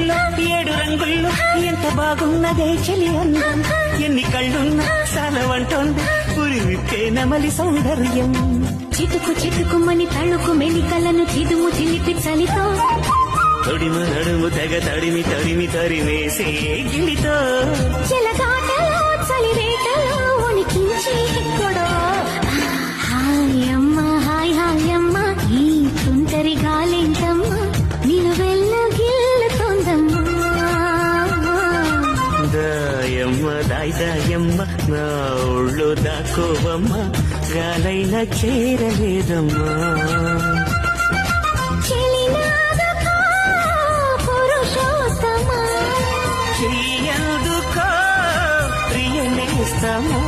రంగుల్లో 7 రంగుల్లో ఎంత బాగున్నదే చెలి అందం ఎన్ని కళ్ళున్నా సాలవంటోంది పురి విప్పే నమలి సౌందర్యం చిటుకు చిటుకుమని తళుకు మెలికలను చిదుము చిలిపి చలితో తొడిమ నడుము తెగ తడిమి తడిమి తరివేసే గిలితో చెలగాటలో చలివేటలో ఉనికించి ఎక్కడో హాయమ్మ హాయమ్మ ఈ తుంటరి గాలింటమ్మ నిలువెల్ల గిల్లుతోందమ్మా దాయమ్మ దాయమ్మ నా ఒళ్ళు దాకోవమ్మ గాలైనా చేరలేదమ్మా చెయ్యందుకో ప్రియనేస్తమా